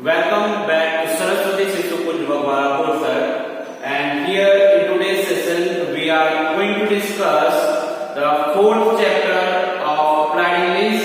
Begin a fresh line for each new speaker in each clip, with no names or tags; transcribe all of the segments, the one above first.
Welcome back to Saraswati Shishukul Board sir. And here in today's session we are going to discuss the fourth chapter of Applied English.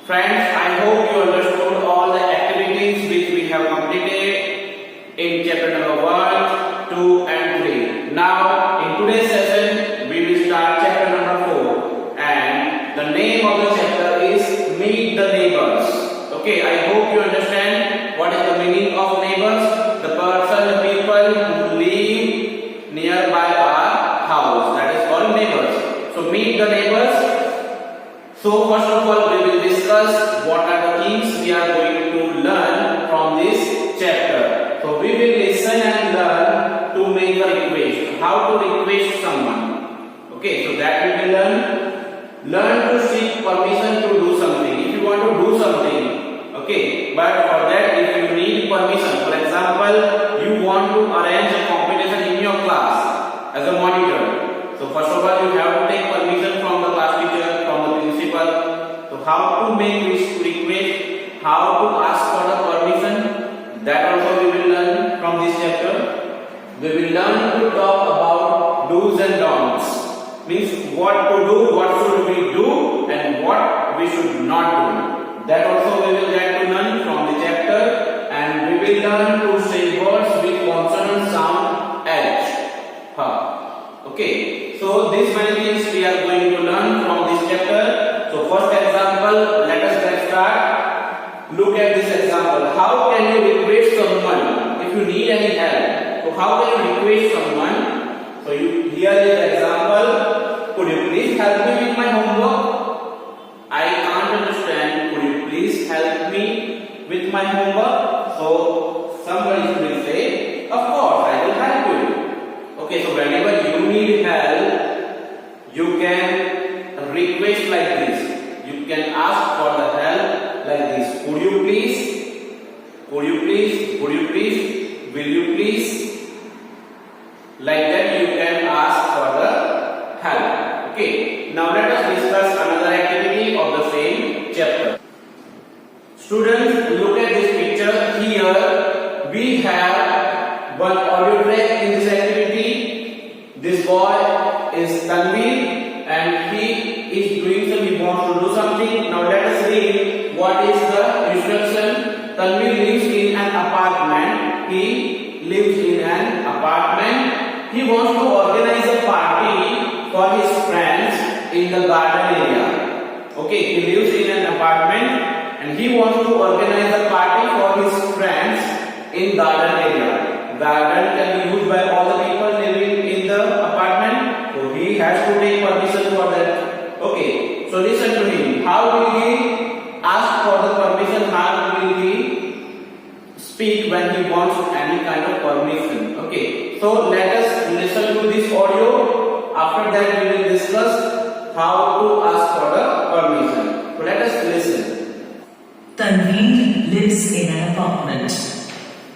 Friends, I hope you understood all the activities which we have completed in chapter number 1, 2 and 3. Now in today's session we will start chapter number 4 and the name of the chapter is Meet the Neighbors. Okay, I hope you understand what is the meaning of neighbors. The person, the people who live nearby our house, that is called neighbors. So meet the neighbors. So first of all we will discuss what are the things we are going to learn from this chapter. So we will listen and learn to make a request, how to request someone. Okay, so that we will learn to seek permission to do something. If you want to do something, okay, but for that if you need permission, for example you want to arrange a competition in your class as a monitor, so first of all you have to take permission from the class teacher, from the principal. So how to make this request, how to ask for the permission, that also we will learn from this chapter. We will learn to talk about do's and don'ts, means what to do, what should we do and what we should not do. That also we will get to learn from the chapter, and we will learn to say words with consonant sound H. Okay, so these many things we are going to learn from this chapter. So first example, let us get start. Look at this example. How can you request someone if you need any help? So how can you request someone? So here is the example. Could you please help me with my homework? I can't understand. Could you please help me with my homework? So somebody will say, of course, I will help you. Okay, so whenever you need help, you can request like this. You can ask for the help like this. Could you please? Could you please? Would you please? Will you please? Like that you can ask for the help. Okay, now let us discuss another activity of the same chapter. Students, look at this picture. Here we have one audio track in this activity. This boy is Tanvir and he is doing something, he wants to do something. Now let us read what is the instruction. Tanvir lives in an apartment. He lives in an apartment. He wants to organize a party for his friends in the garden area. Okay, he lives in an apartment and he wants to organize a party for his friends in garden area. Garden can be used by all the people living in the apartment, so he has to take permission for that. Okay, so listen to him. How will he ask for the permission? How will he speak when he wants any kind of permission? Okay, so let us listen to this audio. After that we will discuss how to ask for the permission. So let us listen.
Tanvir lives in an apartment.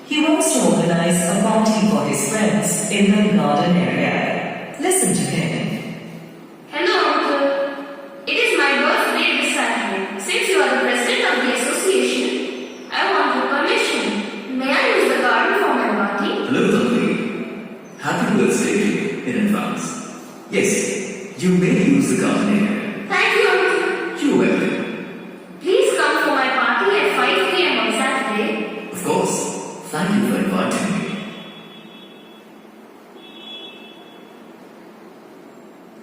He wants to organize a party for his friends in the garden area. Listen to him.
Hello, uncle. It is my birthday this Saturday. Since you are the president of the association, I want your permission. May I use the garden for my party?
Hello, Tanvir. Happy birthday to you in advance. Yes, you may use the garden area.
Thank you, uncle.
You're welcome.
Please come for my party at 5 p.m. on Saturday.
Of course. Thank you for inviting me.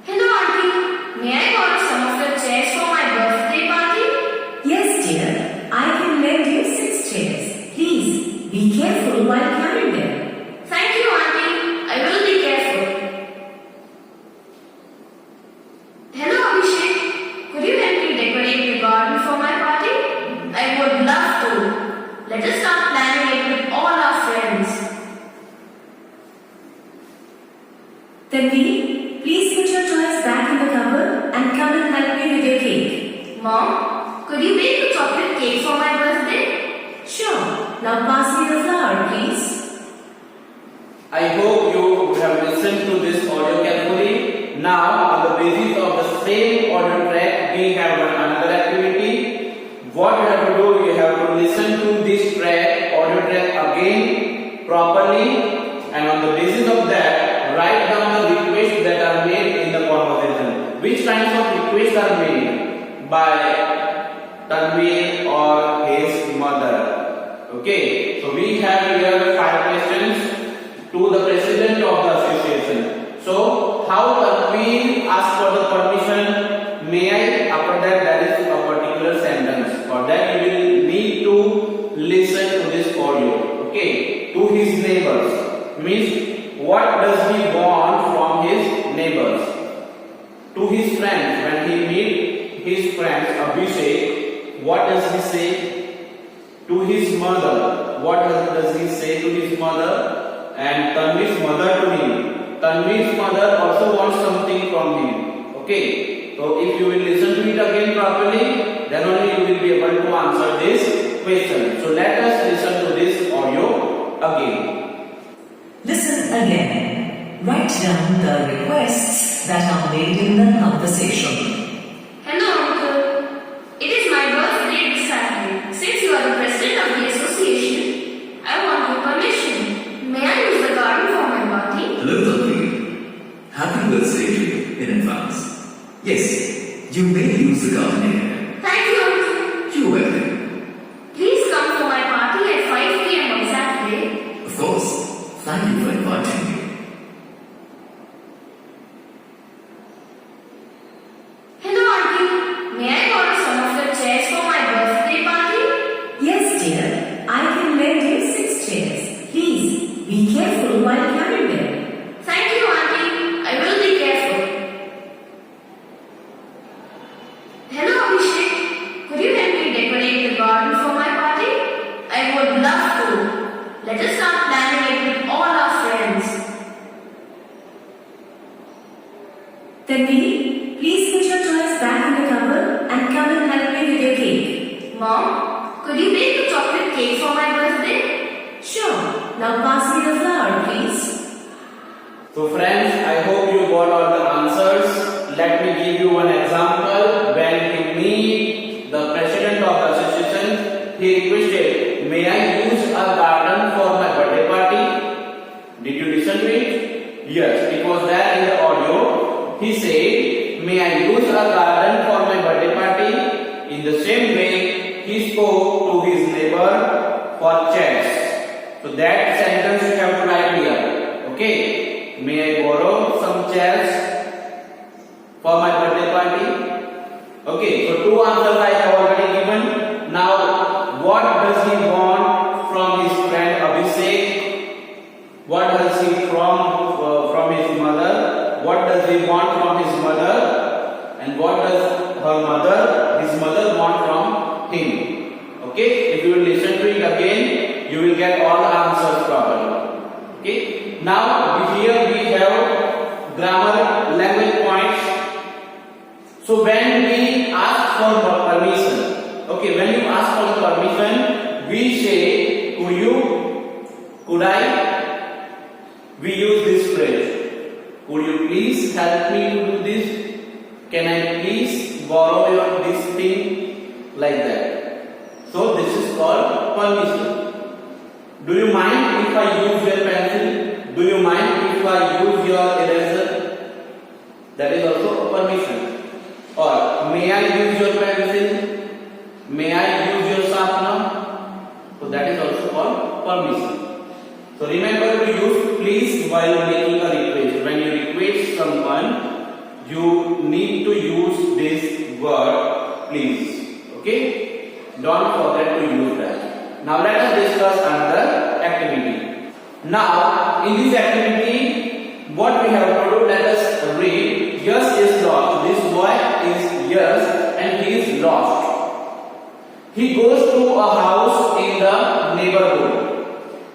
Hello, auntie. May I borrow some of the chairs for my birthday party?
Yes, dear. I can lend you 6 chairs. Please, be careful while carrying them.
Thank you, auntie. I will be careful. Hello, Abhishek. Could you help me decorate the garden for my party? I would love to. Let us start planning it with all our friends.
Tanvir, please put your toys back in the cupboard and come and help me with your cake.
Mom, could you bake a chocolate cake for my birthday?
Sure. Now pass me the flour, please.
I hope you would have listened to this audio carefully. Now on the basis of the same audio track we have another activity. What you have to do, you have to listen to this track requests are made by Tanvir or his mother. Okay, so we have here 5 questions to the president of the association. So how Tanvir ask for the permission? May I? After that, there is a particular sentence. For that, you will need to listen to this audio. Okay, to his neighbors means what does he want from his neighbors? To his friends, when he meet his friends Abhishek, what does he say? To his mother, what does he say to his mother? And Tanvir's mother to him. Tanvir's mother also wants something from him. Okay, so if you will listen to it again properly, then only you will be able to answer this question. So let us listen to this audio again.
Listen again. Write down the requests that are made in the conversation.
Hello, uncle. It is my birthday this Saturday. Since you are the president of the association, I want your permission. May I use the garden for my party?
Hello, Tanvir. Happy birthday to you in advance. Yes, you may use the garden area.
Thank you, uncle.
You're welcome.
Please come for my party at 5 p.m. on Saturday.
Of course. Thank you for inviting me.
Hello, auntie. May I borrow some of your chairs for my birthday party?
Yes, dear. I can lend you 6 chairs. Please be careful while carrying them.
Thank you, auntie. I will be careful. Hello, Abhishek. Could you help me decorate the garden for my party? I would love to. Let us start planning it with all our friends.
Tanvi, please put your toys back in the cupboard and come and help me with your cake.
Mom, could you bake a chocolate cake for my birthday?
Sure. Now pass me the flour, please.
So friends, I hope you got all the answers. Let me give you one example. When he meet the president of the association, he requested, may I use a garden for my birthday party? Did you listen to it? Yes, it was there in the audio. He said, may I use a garden for my birthday party? In the same way, he spoke to his neighbor for chairs. So that sentence you have to write here. Okay, may I borrow some chairs for my birthday party? Okay, so 2 answers I have already given. Now, what does he want from his friend Abhishek? What does he from his mother? What does he want from his mother? And what does his mother want from him? Okay, if you will listen to it again, you will get all the answers properly. Okay, now here we have grammar language points. So when we ask for permission, okay, when you ask for permission, we say, could you, could I? We use this phrase. Could you please help me to do this? Can I please borrow your this thing? Like that. So this is called permission. Do you mind if I use your pencil? Do you mind if I use your eraser? That is also a permission. Or may I use your pencil? May I use your sharpener? So that is also called permission. So remember to use please while making a request. When you request someone, you need to use this word please. Okay? Don't forget to use that. Now let us discuss another activity. Now in this activity, what we have to do, let us read. Yash is lost. This boy is Yash and he is lost. He goes to a house in the neighborhood.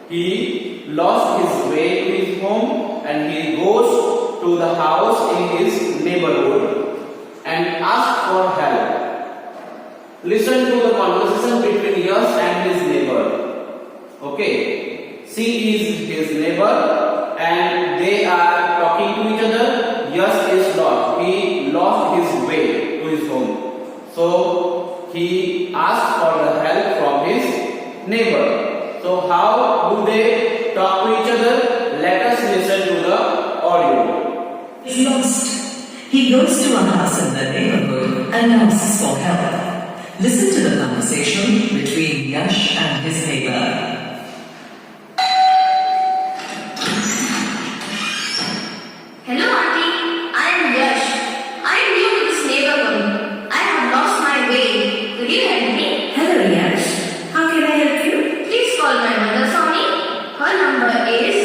He lost his way to his home and he goes to the house in his neighborhood and asks for help. Listen to the conversation between Yash and his neighbor. Okay, she is his neighbor and they are talking to each other. Yash is lost. He lost his way to his home. So he asked for the help from his neighbor. So how do they talk to each other? Let us listen to the audio.
Is lost. He goes to a house in the neighborhood and asks for help. Listen to the conversation between Yash and his neighbor.
Hello, Auntie. I am Yash. I am new to this neighborhood. I have lost my way. Could you help me?
Hello, Yash. How can I help you?
Please call my mother for me. Her number is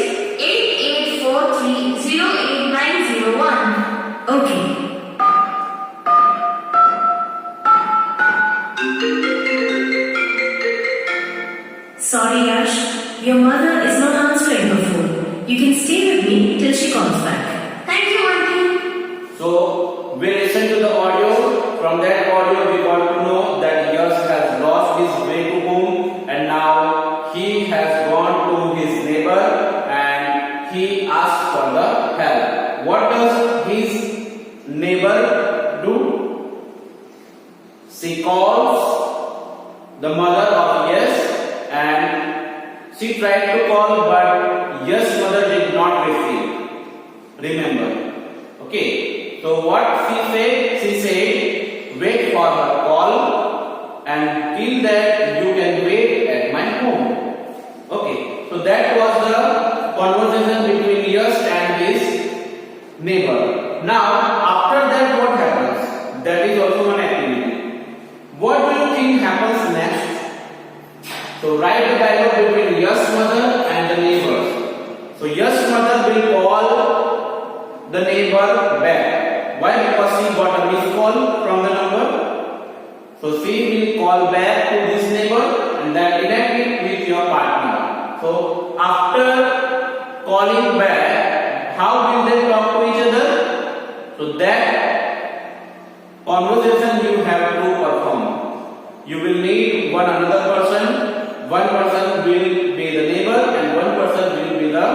88430891.
Okay.
Sorry, Yash. Your mother is not answering her phone. You can stay with me till she calls back.
Thank you, Auntie.
So we listen to the audio. From that audio, we got to know that Yash has lost his way to home, and now he has gone to his neighbor and he asks for the help. What does his neighbor do? She calls the mother of Yash, and she tried to call, but Yash's mother did not receive. Remember. Okay. So what she said? She said, wait for her call, and till that you can wait at my home. Okay. So that was the conversation between Yash and his neighbor. Now after that, what happens? That is also one activity. What do you think happens next? So write the dialogue between Yash's mother and the neighbors. So Yash's mother will call the neighbor back. Why? Because she got a missed call from the number. So she will call back to this neighbor and then connect it with your partner. So after calling back, how will they talk to each other? So that conversation you have to perform. You will need one another person. One person will be the neighbor and one person will be the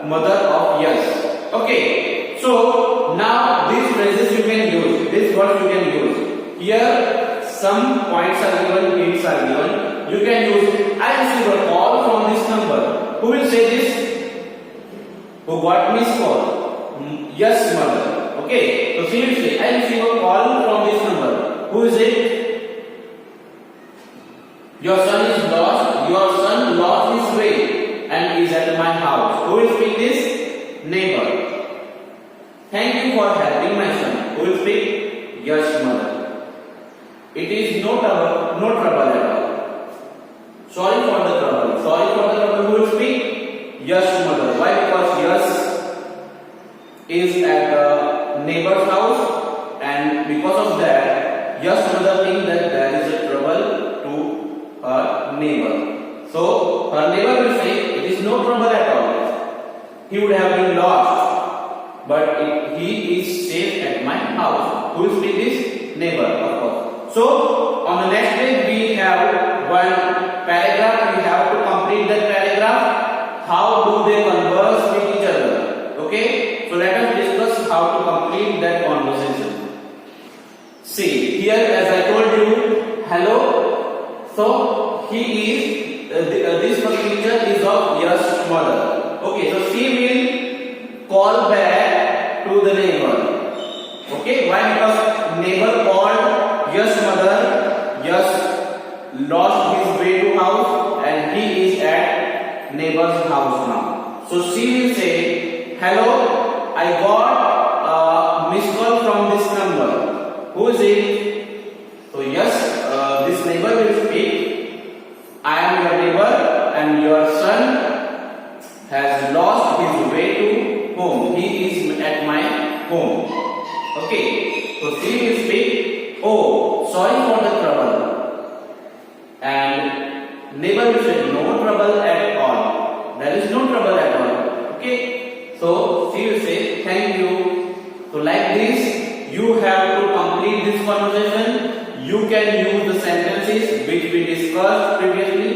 mother of Yash. Okay. So now these phrases you can use. These words you can use. Here some points are given, hints are given. You can use, I received a call from this number. Who will say this? Who got missed call? Yash's mother. Okay. So she will say, I received a call from this number. Who is it? Your son is lost. Your son lost his way and is at my house. Who will speak this? Neighbor. Thank you for helping my son. Who will speak? Yash's mother. It is no trouble at all. Sorry for the trouble. Sorry for the trouble. Who will speak? Yash's mother. Why? Because Yash is at the neighbor's house, and because of that, Yash's mother thinks that there is a trouble to her neighbor. So her neighbor will say, it is no trouble at all. He would have been lost, but he is safe at my house. Who will speak this? Neighbor, of course. So on the next page we have one paragraph. We have to complete that paragraph. How do they converse with each other? Okay. So let us discuss how to complete that conversation. See here, as I told you, hello. So he is this first picture is of Yash's mother. Okay, so she will call back to the neighbor. Okay, why? Because neighbor called Yash's mother. Yash lost his way to house and he is at neighbor's house now. So she will say, hello, I got a missed call from this number. Who is it? So yes, this neighbor will speak, I am your neighbor and your son has lost his way to home. He is at my home. Okay, so she will speak, oh, sorry for the trouble. And neighbor will say, no trouble at all. There is no trouble at all. Okay, so she will say, thank you. So like this, you have to complete this conversation. You can use the sentences which we discussed previously.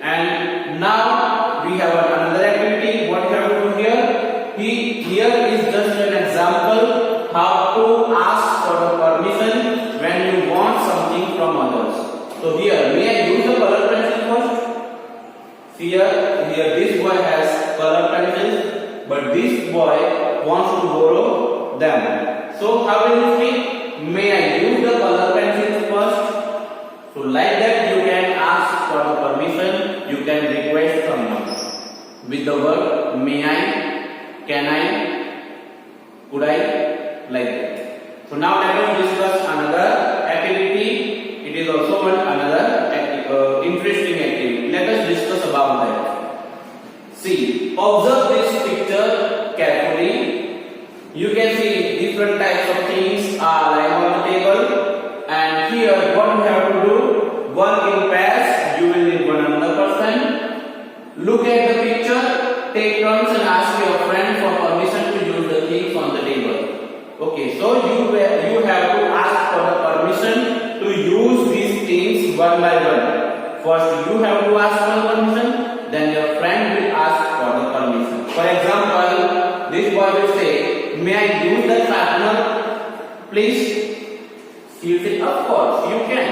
And now we have another activity. What you have to do here? Here is just an example how to ask for the permission when you want something from others. So here, may I use the color pencil first? Here this boy has color pencils, but this boy wants to borrow them. So how will you speak? May I use the color pencils first? So like that you can ask for the permission, you can request someone with the word may I, can I, could I, like that. So now let us discuss another activity. It is also another interesting activity. Let us discuss about that. See, observe this picture carefully. You can see different types of things are lying on the table, and here what you have to do, work in pairs. You will need one another person. Look at the picture, take turns and ask your friend for permission to use the things on the table. Okay, so you have to ask for the permission to use these things one by one. First you have to ask for the permission, then your friend will ask for the permission. For example, this boy will say, may I use the sharpener, please? He will say, of course, you can.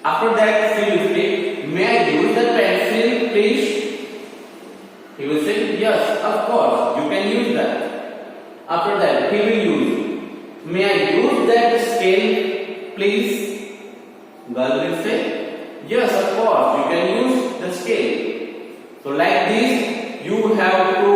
After that, he will say, may I use the pencil, please? He will say, yes, of course, you can use that. After that, he will use, may I use that scale, please? Girl will say, yes, of course, you can use the scale. So like this, you have to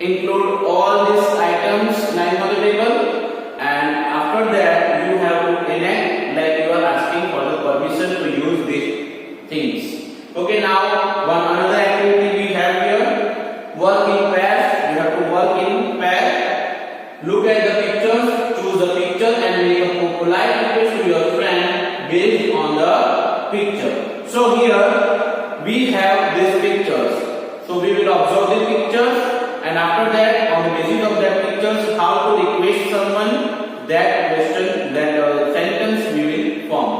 include all these items lying on the table, and after that you have to enact like you are asking for the permission to use these things. Okay, now another activity we have here, work in pairs. You have to work in pair. Look at the pictures, choose the picture and make a polite request to your friend based on the picture. So here we have these pictures. So we will observe the pictures, and after that, on the basis of that pictures, how to request someone, that question, that sentence we will form.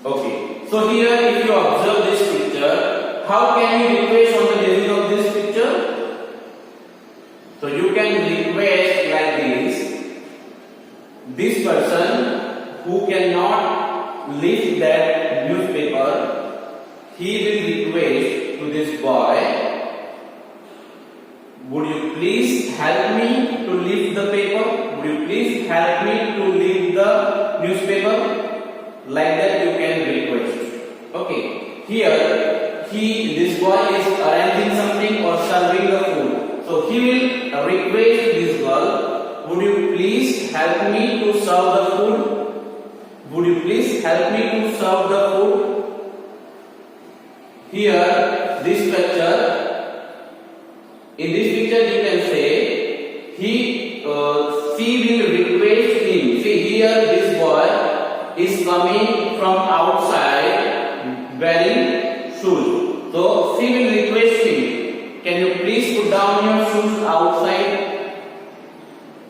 Okay. So here, if you observe this picture, how can you request on the basis of this picture? So you can request like this. This person who cannot lift that newspaper, he will request to this boy, would you please help me to lift the paper? Would you please help me to lift the newspaper? Like that you can request. Okay. Here, this boy is arranging something or serving the food. So he will request this girl, would you please help me to serve the food? Would you please help me to serve the food? Here, this picture, in this picture you can say, she will request him. See here, this boy is coming from outside wearing shoes. So she will request him, can you please put down your shoes outside?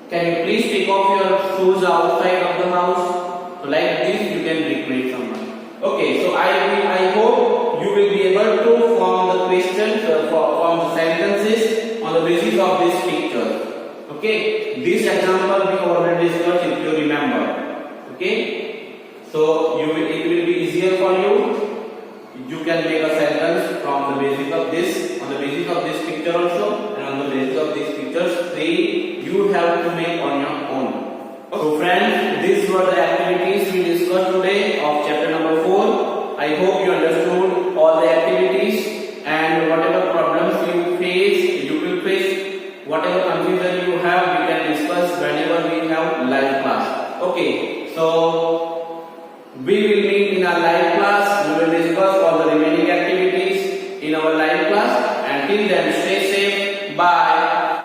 Can you please take off your shoes outside of the house? So like this you can request someone. Okay, so I hope you will be able to form the questions, form the sentences on the basis of this picture. Okay, this example we already discussed if you remember. Okay, so it will be easier for you. You can make a sentence from the basis of this, on the basis of this picture also, and on the basis of these pictures, three you have to make on your own. So friends, these were the activities we discussed today of chapter number 4. I hope you understood all the activities, and whatever problems you face, you will face. Whatever confusion you have, we can discuss whenever we have live class. Okay, so we will meet in our live class. We will discuss all the remaining activities in our live class. Until then, stay